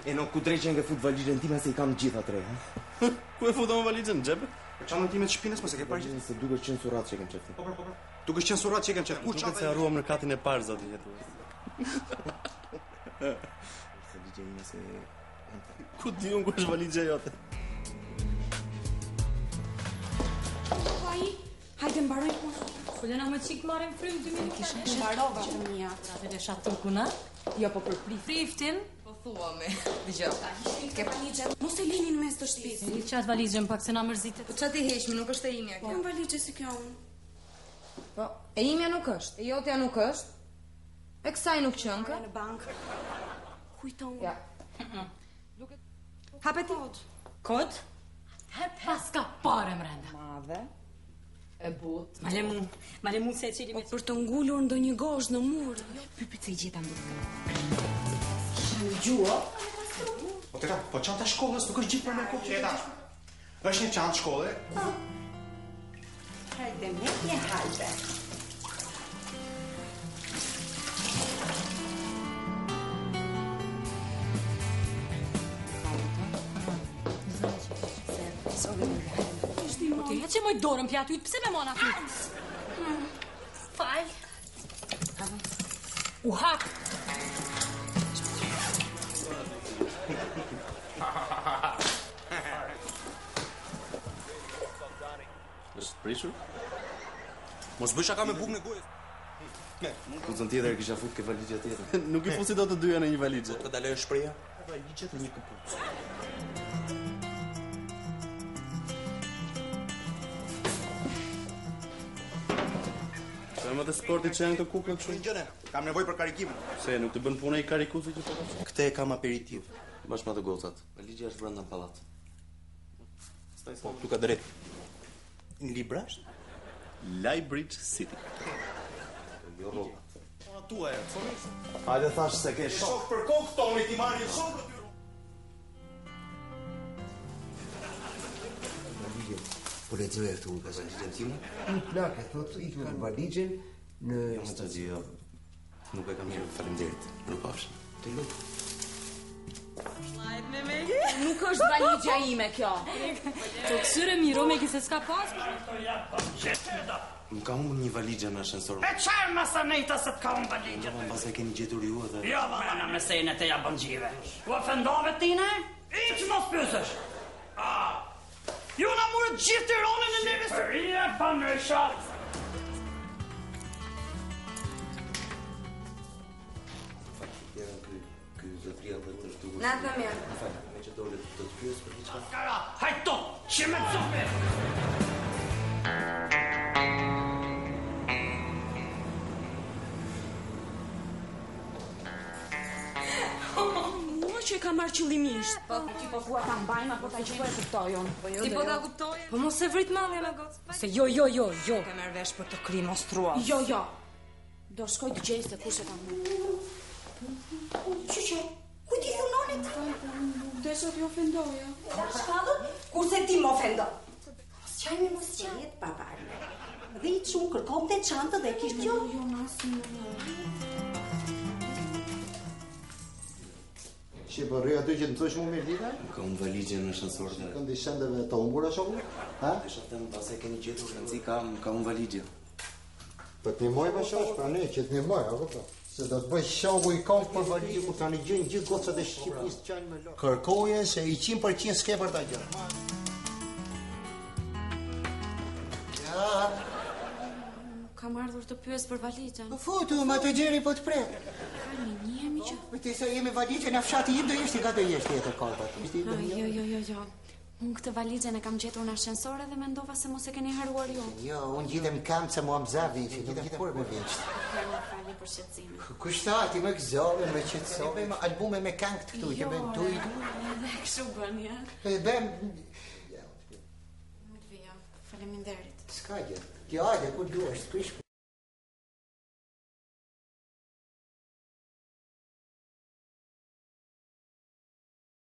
E nuk ku drejqen ke fut valizhen time se I kam gjitha tre, ha? Ku e futa me valizhen në xhep? Për çantën time të shpinës mos e ke parë gjithë. Se duke qenë surat që kem qefti. Po. Duke qenë surat që kem qef. Ku Duket se harruam në katin e parë zoti jetu. Se ligje ime se... Ku di unë ku është valizja jote? Hajde mbaroj punë. Kulena me qik marrim frym 2 minuta. Kishe mbarova që mija. Atë le shatukun, a? Jo, po për Priftin. Po thua me. Dëgjoj. Ke valizhe. Mos e lini në mes të shtëpisë. I qatë valizhen pak se na mërzitet. Po çati heqmi, nuk është e imja Po kjo. në valizhe si kjo unë. Po, e imja nuk është, e jotja nuk është. E kësaj nuk qënë kë. Në bankë. Kujto unë. Ja. Hape ti. Kod? Pas ka pare mrenda. Madhe. E but. Male mu se e qeli me... Për të ngullur ndo një gosh në mur. Pypit se I gjeta mbukë. Shanë gjua. Po teta, po çanta shkollës nuk është gjithë për me kokë. Teta. Është një çantë shkolle. Hajde me një hajde. Ti e që moj dorën pja ty, pse me mona ty? Fal. U hak. Është prishur? Mos bëj shaka me bukën e gojës. Kuzën tjetër kisha fut ke valizja tjetër. Nuk I fusi dot të dyja në një valizhe. Të daloj shpreha. Valigjet në një këpucë. Sa më të sportit që janë këto kukë kështu. Gjëne, kam nevojë për karikimin. Se nuk të bën punë I karikusi që po ka. Këtë e kam aperitiv. Bashkë me të gocat. Valizja është brenda në pallat. Po, tu ka drejt. Në Librash? Liebridge City. Jo rroba. Po tua e. Hajde thash se ke shok. Shok për kokë toni ti marrë shok aty. Po lexoja këtu në gazetën time. Një plakë thotë I kanë valizhen në Jo më të gjë. Nuk e kam mirë, faleminderit. Nuk pafsh. Të lutem. Nuk është valigja ime kjo. To kësyre miro me kise s'ka pas. Më ka humbur një valizhe në ashensor. E qarë masanejta se t'ka unë valigjet? Në pas e keni gjetur ju edhe... Jo, vana me senet e jabëngjive. U ofendove tine? Iq mos pysësh. Ju na murët gjithë të ronën e neve së... Përije, pa në shatë. Ky zotria dhe të shtu... Na të mirë. Me që dole të të pyes për diçka. Kara, hajto, që me të zupi. Mua që e ka marrë qëllimisht. Po ku ta mbajnë apo ta gjejnë kuptoj unë. Ti po ta kuptoje? Po mos e vrit mallja me gocë. Se jo. Ke merr vesh për të kri monstruoz. Jo. Do shkoj të gjej se kush e ka marrë. Çuçi, ku ti thononit? Desha ti ofendoja. Kurse ti më ofendo. Mos qajme babarë. Dhe I çun kërkom të çantë dhe kishte Jo, nasin. Që bërë aty që të thosh më mirë dita? Ka unë valizhe në ashensor dhe... Këndi shendeve të humbura shoku? Ha? Desha them pas e keni gjetur rëndësi ka unë valizhe. Po të nimoj më shosh, pra ne që të nimoj, apo po? Se do të bëj shoku I kam për valizhe ku tani gjejnë gjithë gocat e Shqipërisë qajnë me lor. Kërkoje se I 100% s'ke për ta gjë. Kam ardhur të pyes për valizhen. Po futu, ma të gjeri po të prek. Njihemi që... Po ti sa jemi valizhen në fshati im do jeshti ka do jeshti e të kalpa. Jo. Unë këtë valizhen e kam gjetur në ashensor dhe mendova se mos e keni haruar ju. Jo, unë gjithem kam se mua mzavi, që gjithem kur me vjeqt. Më fali për shqetësimin. Kushtati me gëzove, me qëtësove, me albume me këngë të këtu, që ben tuj. Edhe kështu bën, ja. Ben... Më të vija, faleminderit. S'ka gjë. Ti ajde, kur duash, t'prish.